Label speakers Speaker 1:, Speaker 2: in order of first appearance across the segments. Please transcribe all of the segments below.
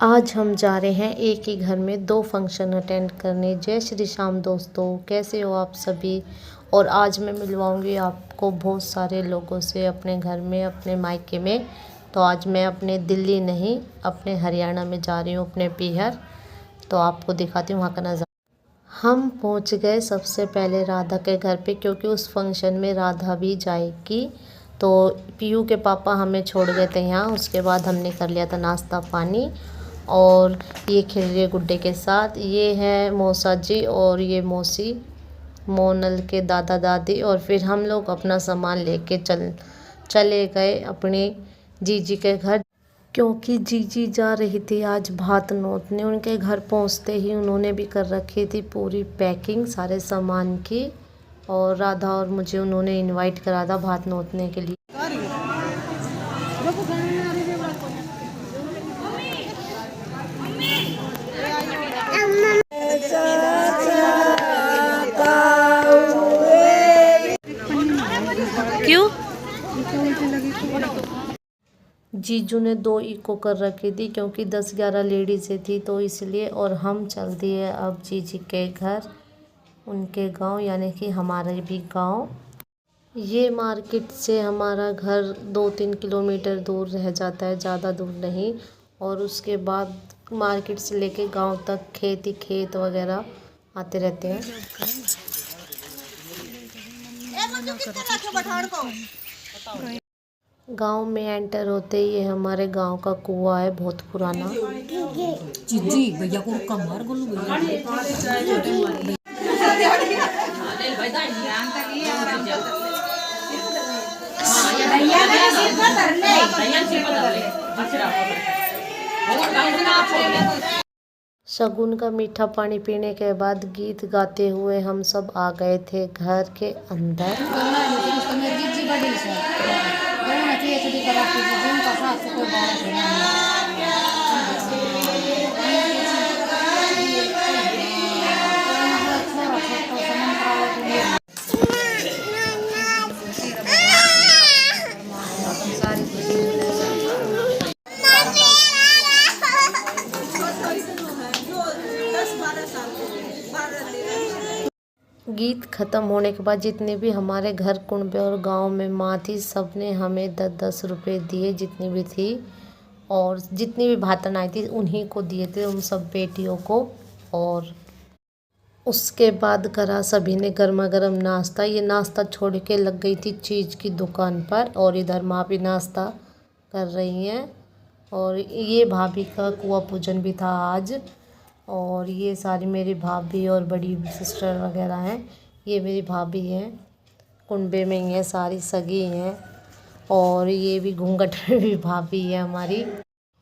Speaker 1: आज हम जा रहे हैं एक ही घर में 2 फंक्शन अटेंड करने। जय श्री श्याम दोस्तों, कैसे हो आप सभी। और आज मैं मिलवाऊंगी आपको बहुत सारे लोगों से अपने घर में, अपने मायके में। तो आज मैं अपने दिल्ली नहीं, अपने हरियाणा में जा रही हूँ, अपने पीहर। तो आपको दिखाती हूँ वहाँ का नज़ारा। हम पहुँच गए सबसे पहले राधा के घर पे, क्योंकि उस फंक्शन में राधा भी जाएगी। तो पीयू के पापा हमें छोड़ गए थे यहाँ। उसके बाद हमने कर लिया था नाश्ता पानी, और ये खेल रही है गुड्डे के साथ। ये है मौसा जी और ये मौसी, मोनल के दादा दादी। और फिर हम लोग अपना सामान लेके चले गए अपने जीजी के घर, क्योंकि जीजी जा रही थी आज भात नोतने। उनके घर पहुंचते ही उन्होंने भी कर रखी थी पूरी पैकिंग सारे सामान की। और राधा और मुझे उन्होंने इनवाइट करा था भात नोतने के लिए। क्यों? जीजू ने 2 इको कर रखी थी, क्योंकि 10-11 लेडीज़ें थी तो इसलिए। और हम चल दिए अब जीजी के घर, उनके गांव, यानी कि हमारे भी गांव। ये मार्केट से हमारा घर 2-3 किलोमीटर दूर रह जाता है, ज़्यादा दूर नहीं। और उसके बाद मार्केट से लेके गांव तक खेत ही खेत वगैरह आते रहते हैं। गांव में एंटर होते ही ये हमारे गांव का कुआं है, बहुत पुराना।
Speaker 2: जी भैया को कमर गोलू
Speaker 1: शगुन का मीठा पानी पीने के बाद गीत गाते हुए हम सब आ गए थे घर के अंदर। गीत ख़त्म होने के बाद जितने भी हमारे घर कुंबे और गांव में माँ थी, सब ने हमें 10-10 रुपये दिए, जितनी भी थी। और जितनी भी भातन आई थी उन्हीं को दिए थे, उन सब बेटियों को। और उसके बाद करा सभी ने गर्मा गर्म नाश्ता। ये नाश्ता छोड़ के लग गई थी चीज़ की दुकान पर, और इधर माँ भी नाश्ता कर रही हैं। और ये भाभी का कुआं पूजन भी था आज। और ये सारी मेरी भाभी और बड़ी सिस्टर वगैरह हैं। ये मेरी भाभी हैं, कुंबे में ही हैं, सारी सगी हैं। और ये भी घूंघट में भी भाभी है हमारी।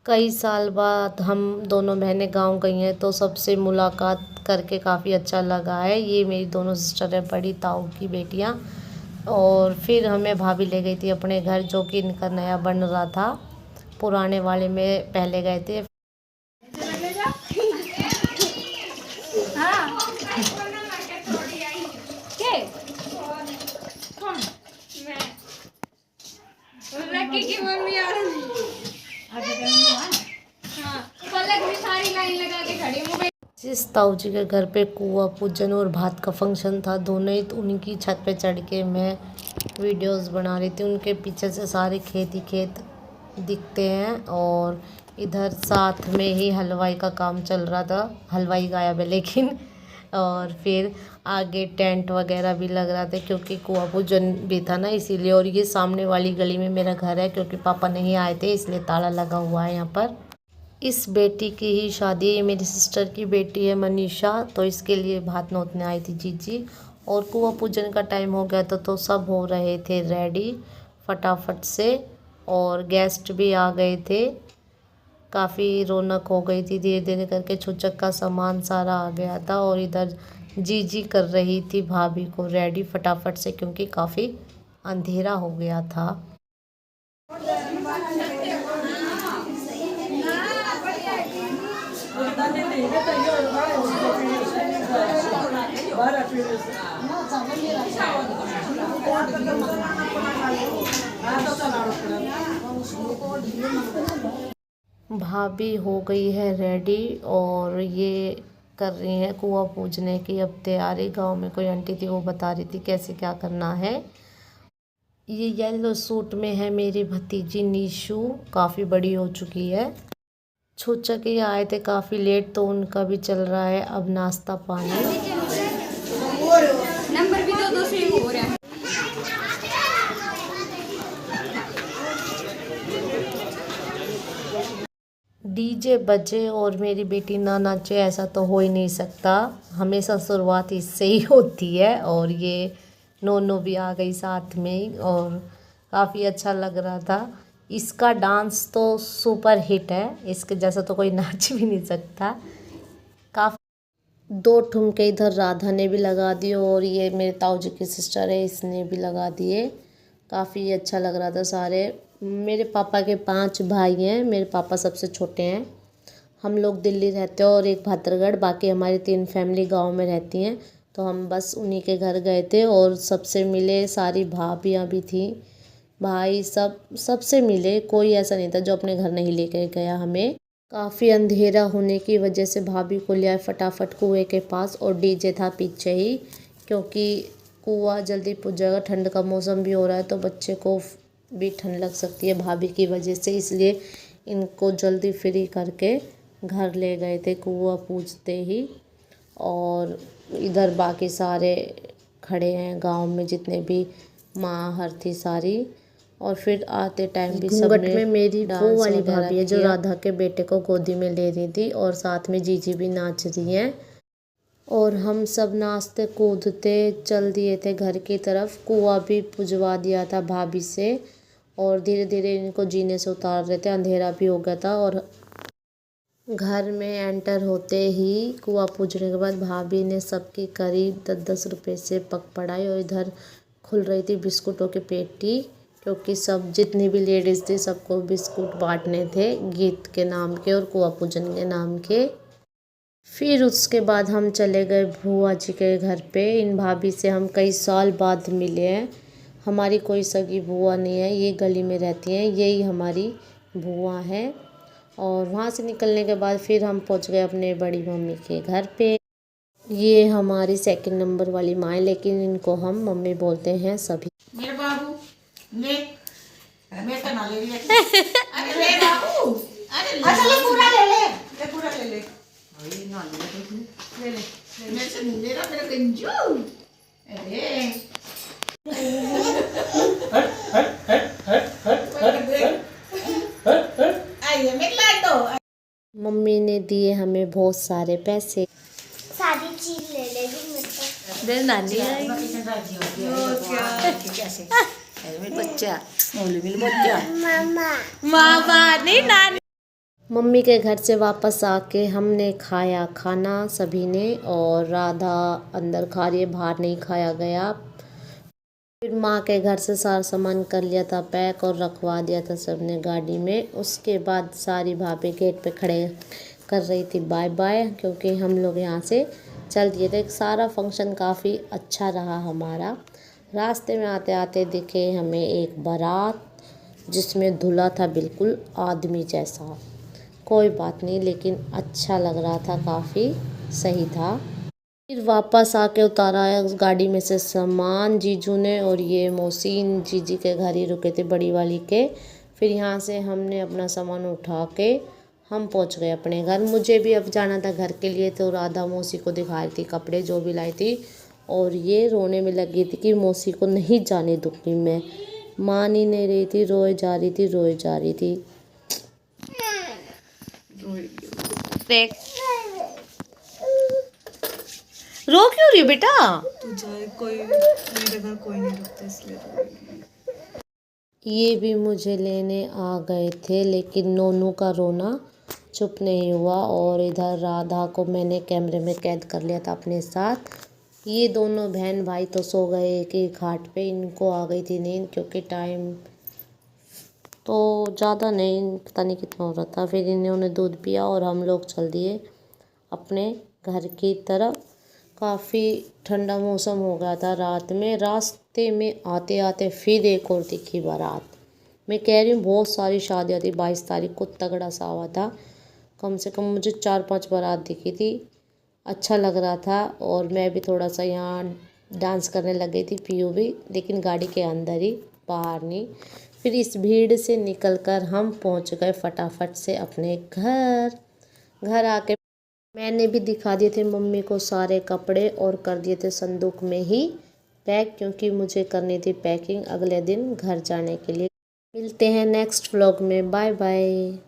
Speaker 1: कई साल बाद हम दोनों बहनें गांव गई हैं, तो सबसे मुलाकात करके काफ़ी अच्छा लगा है। ये मेरी दोनों सिस्टर है, बड़ी ताऊ की बेटियां। और फिर हमें भाभी ले गई थी अपने घर, जो कि इनका नया बन रहा था। पुराने वाले में पहले गए थे।
Speaker 3: की मम्मी आ रही सारी लाइन लगा के खड़ी।
Speaker 1: जिस ताऊ जी के घर पे कुआं पूजन और भात का फंक्शन था, दोनों ही, तो उनकी छत पे चढ़ के मैं वीडियोस बना रही थी। उनके पीछे से सारे खेत ही खेत दिखते हैं। और इधर साथ में ही हलवाई का काम चल रहा था। हलवाई गायब है लेकिन। और फिर आगे टेंट वगैरह भी लग रहा था, क्योंकि कुआं पूजन भी था ना, इसीलिए। और ये सामने वाली गली में मेरा घर है, क्योंकि पापा नहीं आए थे इसलिए ताला लगा हुआ है यहाँ पर। इस बेटी की ही शादी, ये मेरी सिस्टर की बेटी है मनीषा, तो इसके लिए भात नोतने आई थी जीजी। और कुआं पूजन का टाइम हो गया था, तो सब हो रहे थे रेडी फटाफट से। और गेस्ट भी आ गए थे, काफ़ी रौनक हो गई थी। धीरे धीरे करके छुचक का सामान सारा आ गया था। और इधर जीजी कर रही थी भाभी को रेडी फटाफट से, क्योंकि काफ़ी अंधेरा हो गया था। भाभी हो गई है रेडी और ये कर रही है कुआं पूजने की अब तैयारी। गांव में कोई आंटी थी वो बता रही थी कैसे क्या करना है। ये येलो सूट में है मेरी भतीजी नीशू, काफ़ी बड़ी हो चुकी है। सोचा कि ये आए थे काफ़ी लेट तो उनका भी चल रहा है अब नाश्ता पानी।
Speaker 3: नंबर भी दो सेम हो रहा है।
Speaker 1: डीजे बजे और मेरी बेटी ना नाचे ऐसा तो हो ही नहीं सकता। हमेशा शुरुआत इससे ही होती है और ये नोनो भी आ गई साथ में ही और काफ़ी अच्छा लग रहा था। इसका डांस तो सुपर हिट है, इसके जैसा तो कोई नाच भी नहीं सकता। काफ़ी 2 ठुमके इधर राधा ने भी लगा दिए और ये मेरे ताऊ जी की सिस्टर है इसने भी लगा दिए। काफ़ी अच्छा लग रहा था सारे। मेरे पापा के 5 भाई हैं, मेरे पापा सबसे छोटे हैं। हम लोग दिल्ली रहते हैं और एक भादरगढ़, बाकी हमारी 3 फैमिली गांव में रहती हैं। तो हम बस उन्हीं के घर गए थे और सबसे मिले, सारी भाभियाँ भी थी, भाई सबसे मिले। कोई ऐसा नहीं था जो अपने घर नहीं लेके गया हमें। काफ़ी अंधेरा होने की वजह से भाभी को लिया फटाफट कुएं के पास और डीजे था पीछे ही, क्योंकि कुआं जल्दी पूज जाएगा। ठंड का मौसम भी हो रहा है तो बच्चे को भी ठंड लग सकती है भाभी की वजह से, इसलिए इनको जल्दी फ्री करके घर ले गए थे कुआं पूजते ही। और इधर बाकी सारे खड़े हैं गांव में जितने भी माँ हर थी सारी। और फिर आते टाइम भी घूंघट में मेरी वो वाली भाभी है जो राधा के बेटे को गोदी में ले रही थी और साथ में जीजी भी नाच रही हैं। और हम सब नाचते कूदते चल दिए थे घर की तरफ। कुआं भी पुजवा दिया था भाभी से और धीरे धीरे इनको जीने से उतार रहे थे, अंधेरा भी हो गया था। और घर में एंटर होते ही कुआं पूजने के बाद भाभी ने सबकी करीब 10-10 रुपए से पग पड़ाई और इधर खुल रही थी बिस्कुटों की पेटी, क्योंकि सब जितनी भी लेडीज़ थी सबको बिस्कुट बांटने थे गीत के नाम के और कुआं पूजन के नाम के। फिर उसके बाद हम चले गए बुआ जी के घर पे। इन भाभी से हम कई साल बाद मिले हैं। हमारी कोई सगी बुआ नहीं है, ये गली में रहती हैं, यही हमारी बुआ है। और वहाँ से निकलने के बाद फिर हम पहुँच गए अपने बड़ी मम्मी के घर पे। ये हमारी 2 नंबर वाली माँ है, लेकिन इनको हम मम्मी बोलते हैं सभी।
Speaker 2: मेरे बाबू ले, मैं तो ना ले रही है। अरे ले बाबू, अरे ले पूरा ले ले, पूरा ले ले। अरे ना ले तू, ले मेरे से नहीं ले रहा मेरा गंजू। अरे आइए मैं ला दो।
Speaker 1: मम्मी ने दिए हमें बहुत सारे पैसे।
Speaker 4: सारी चीज ले लेगी मुझसे।
Speaker 1: दे नानी आई।
Speaker 4: मामा
Speaker 1: मामा नहीं नानी। मम्मी के घर से वापस आके हमने खाया खाना सभी ने और राधा अंदर खा रही है, बाहर नहीं खाया गया। फिर माँ के घर से सारा सामान कर लिया था पैक और रखवा दिया था सबने गाड़ी में। उसके बाद सारी भाभी गेट पे खड़े कर रही थी बाय बाय, क्योंकि हम लोग यहाँ से चल दिए थे। सारा फंक्शन काफ़ी अच्छा रहा हमारा। रास्ते में आते आते दिखे हमें एक बारात जिसमें दूल्हा था बिल्कुल आदमी जैसा। कोई बात नहीं, लेकिन अच्छा लग रहा था, काफ़ी सही था। फिर वापस आके उतारा है उस गाड़ी में से सामान जीजू ने, और ये मोहसिन जीजी के घर ही रुके थे बड़ी वाली के। फिर यहाँ से हमने अपना सामान उठा के हम पहुँच गए अपने घर। मुझे भी अब जाना था घर के लिए, तो राधा मौसी को दिखा रही थी कपड़े जो भी लाई थी और ये रोने में लगी थी कि मौसी को नहीं जाने दूँगी मैं। मान ही नहीं रही थी, रोए जा रही थी रोए जा रही थी। देख रो क्यों रही बेटा?
Speaker 5: तू जाए, कोई मेरे घर कोई नहीं रुकता इसलिए।
Speaker 1: ये भी मुझे लेने आ गए थे, लेकिन नोनू का रोना चुप नहीं हुआ। और इधर राधा को मैंने कैमरे में कैद कर लिया था अपने साथ। ये दोनों बहन भाई तो सो गए कि घाट पे, इनको आ गई थी नींद, क्योंकि टाइम तो ज़्यादा नहीं, पता नहीं कितना हो रहा था। फिर इन्होंने दूध पिया और हम लोग चल दिए अपने घर की तरफ। काफ़ी ठंडा मौसम हो गया था रात में। रास्ते में आते आते फिर एक और दिखी बारात। मैं कह रही हूँ बहुत सारी शादियाँ थी। 22 तारीख को तगड़ा सा हुआ था, कम से कम मुझे 4-5 बारात दिखी थी। अच्छा लग रहा था और मैं भी थोड़ा सा यहाँ डांस करने लग गई थी, पीयू भी, लेकिन गाड़ी के अंदर ही, बाहर नहीं। फिर इस भीड़ से निकलकर हम पहुँच गए फटाफट से अपने घर। घर आके मैंने भी दिखा दिए थे मम्मी को सारे कपड़े और कर दिए थे संदूक में ही पैक, क्योंकि मुझे करनी थी पैकिंग अगले दिन घर जाने के लिए। मिलते हैं नेक्स्ट व्लॉग में, बाय बाय।